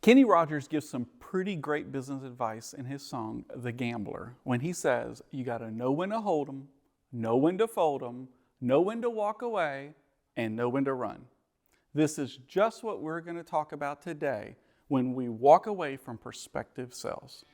Kenny Rogers gives some pretty great business advice in his song, The Gambler, when he says, you gotta know when to hold 'em, know when to fold 'em, know when to walk away, and know when to run. This is just what we're gonna talk about today when we walk away from prospective sales.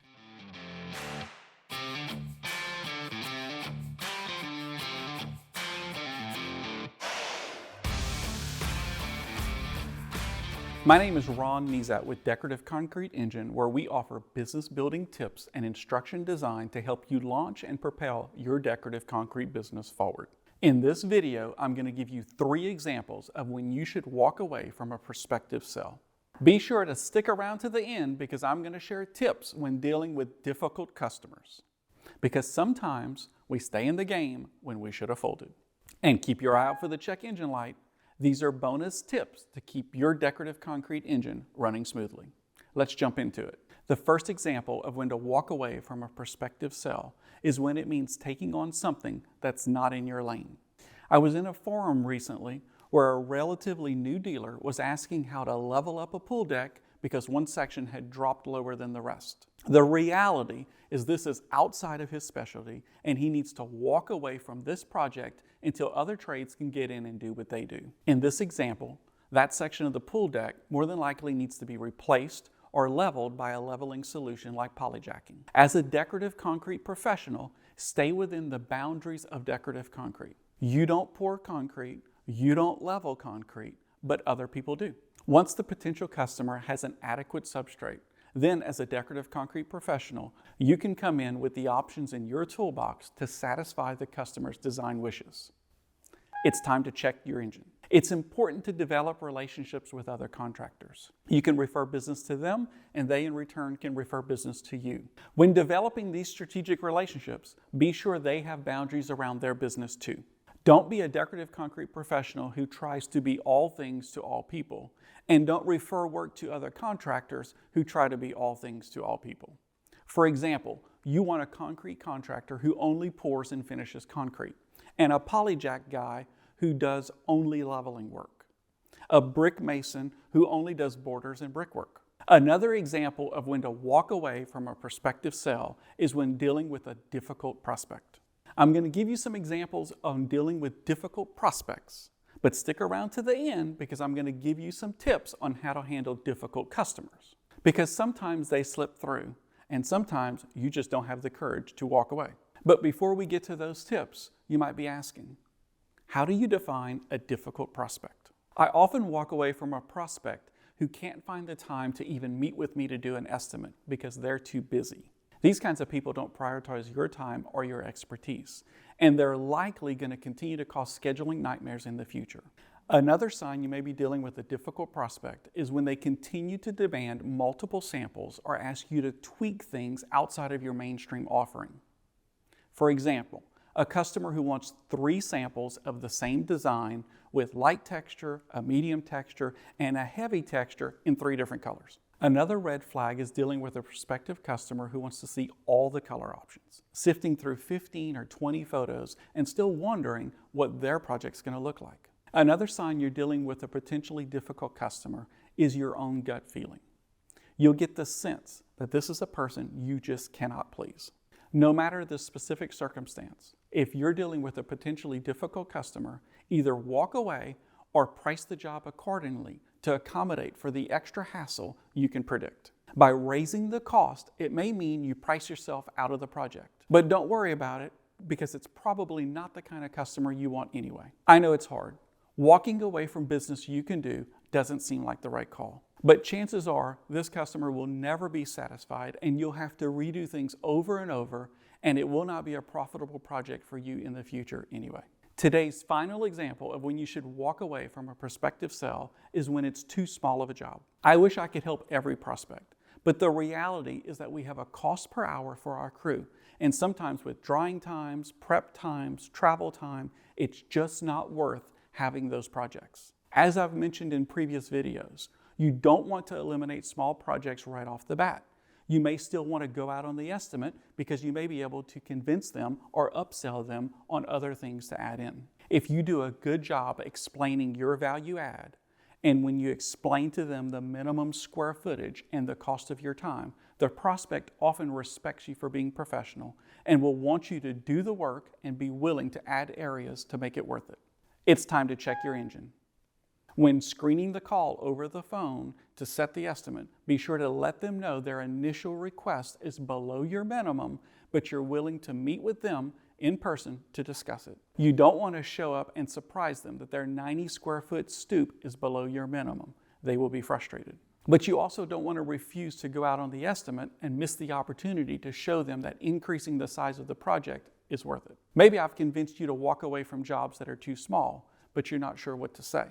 My name is Nezat with Decorative Concrete Engine, where we offer business building tips and instruction design to help you launch and propel your decorative concrete business forward. In this video, I'm going to give you 3 examples of when you should walk away from a prospective sale. Be sure to stick around to the end because I'm going to share tips when dealing with difficult customers. Because sometimes we stay in the game when we should have folded. And keep your eye out for the check engine light. These are bonus tips to keep your decorative concrete engine running smoothly. Let's jump into it. The first example of when to walk away from a prospective sale is when it means taking on something that's not in your lane. I was in a forum recently where a relatively new dealer was asking how to level up a pool deck because one section had dropped lower than the rest. The reality is this is outside of his specialty and he needs to walk away from this project until other trades can get in and do what they do. In this example, that section of the pool deck more than likely needs to be replaced or leveled by a leveling solution like polyjacking. As a decorative concrete professional, stay within the boundaries of decorative concrete. You don't pour concrete, you don't level concrete, but other people do. Once the potential customer has an adequate substrate, then as a decorative concrete professional, you can come in with the options in your toolbox to satisfy the customer's design wishes. It's time to check your engine. It's important to develop relationships with other contractors. You can refer business to them, and they in return can refer business to you. When developing these strategic relationships, be sure they have boundaries around their business too. Don't be a decorative concrete professional who tries to be all things to all people, and don't refer work to other contractors who try to be all things to all people. For example, you want a concrete contractor who only pours and finishes concrete, and a polyjack guy who does only leveling work, a brick mason who only does borders and brickwork. Another example of when to walk away from a prospective sale is when dealing with a difficult prospect. I'm going to give you some examples on dealing with difficult prospects, but stick around to the end because I'm going to give you some tips on how to handle difficult customers. Because sometimes they slip through, and sometimes you just don't have the courage to walk away. But before we get to those tips, you might be asking, how do you define a difficult prospect? I often walk away from a prospect who can't find the time to even meet with me to do an estimate because they're too busy. These kinds of people don't prioritize your time or your expertise, and they're likely going to continue to cause scheduling nightmares in the future. Another sign you may be dealing with a difficult prospect is when they continue to demand multiple samples or ask you to tweak things outside of your mainstream offering. For example, a customer who wants 3 samples of the same design with light texture, a medium texture, and a heavy texture in 3 different colors. Another red flag is dealing with a prospective customer who wants to see all the color options, sifting through 15 or 20 photos and still wondering what their project's going to look like. Another sign you're dealing with a potentially difficult customer is your own gut feeling. You'll get the sense that this is a person you just cannot please. No matter the specific circumstance, if you're dealing with a potentially difficult customer, either walk away or price the job accordingly to accommodate for the extra hassle you can predict. By raising the cost, it may mean you price yourself out of the project. But don't worry about it because it's probably not the kind of customer you want anyway. I know it's hard. Walking away from business you can do doesn't seem like the right call. But chances are this customer will never be satisfied and you'll have to redo things over and over, and it will not be a profitable project for you in the future anyway. Today's final example of when you should walk away from a prospective sale is when it's too small of a job. I wish I could help every prospect, but the reality is that we have a cost per hour for our crew, and sometimes with drying times, prep times, travel time, it's just not worth having those projects. As I've mentioned in previous videos, you don't want to eliminate small projects right off the bat. You may still want to go out on the estimate because you may be able to convince them or upsell them on other things to add in. If you do a good job explaining your value add And when you explain to them the minimum square footage and the cost of your time, the prospect often respects you for being professional and will want you to do the work and be willing to add areas to make it worth it. It's time to check your engine. When screening the call over the phone to set the estimate, be sure to let them know their initial request is below your minimum, but you're willing to meet with them in person to discuss it. You don't want to show up and surprise them that their 90 square foot stoop is below your minimum. They will be frustrated. But you also don't want to refuse to go out on the estimate and miss the opportunity to show them that increasing the size of the project is worth it. Maybe I've convinced you to walk away from jobs that are too small, but you're not sure what to say.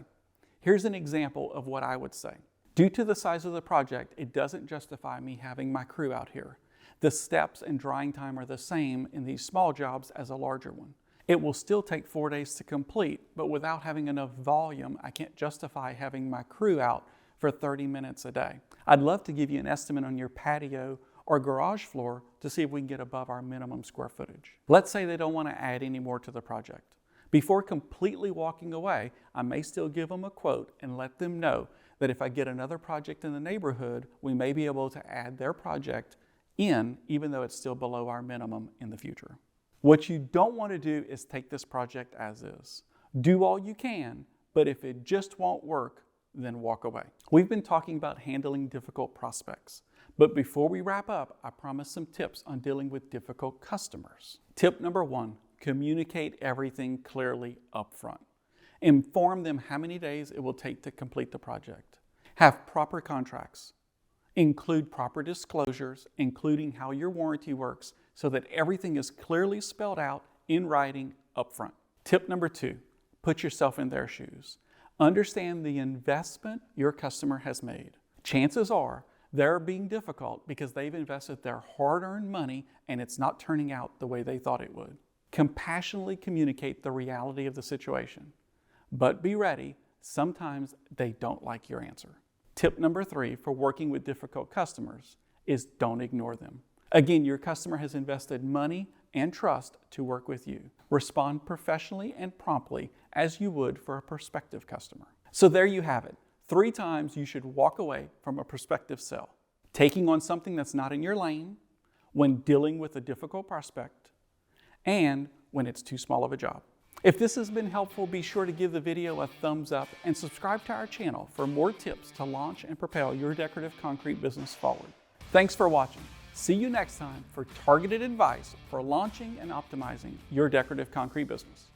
Here's an example of what I would say. Due to the size of the project, it doesn't justify me having my crew out here. The steps and drying time are the same in these small jobs as a larger one. It will still take 4 days to complete, but without having enough volume, I can't justify having my crew out for 30 minutes a day. I'd love to give you an estimate on your patio or garage floor to see if we can get above our minimum square footage. Let's say they don't want to add any more to the project. Before completely walking away, I may still give them a quote and let them know that if I get another project in the neighborhood, we may be able to add their project in, even though it's still below our minimum in the future. What you don't want to do is take this project as is. Do all you can, but if it just won't work, then walk away. We've been talking about handling difficult prospects, but before we wrap up, I promise some tips on dealing with difficult customers. Tip number 1, communicate everything clearly up front. Inform them how many days it will take to complete the project. Have proper contracts. Include proper disclosures, including how your warranty works, so that everything is clearly spelled out in writing up front. Tip number 2, put yourself in their shoes. Understand the investment your customer has made. Chances are they're being difficult because they've invested their hard-earned money and it's not turning out the way they thought it would. Compassionately communicate the reality of the situation, but be ready. Sometimes they don't like your answer. Tip number 3 for working with difficult customers is don't ignore them. Again, your customer has invested money and trust to work with you. Respond professionally and promptly as you would for a prospective customer. So there you have it. 3 times you should walk away from a prospective sell. Taking on something that's not in your lane, when dealing with a difficult prospect, and when it's too small of a job. If this has been helpful, be sure to give the video a thumbs up and subscribe to our channel for more tips to launch and propel your decorative concrete business forward. Thanks for watching. See you next time for targeted advice for launching and optimizing your decorative concrete business.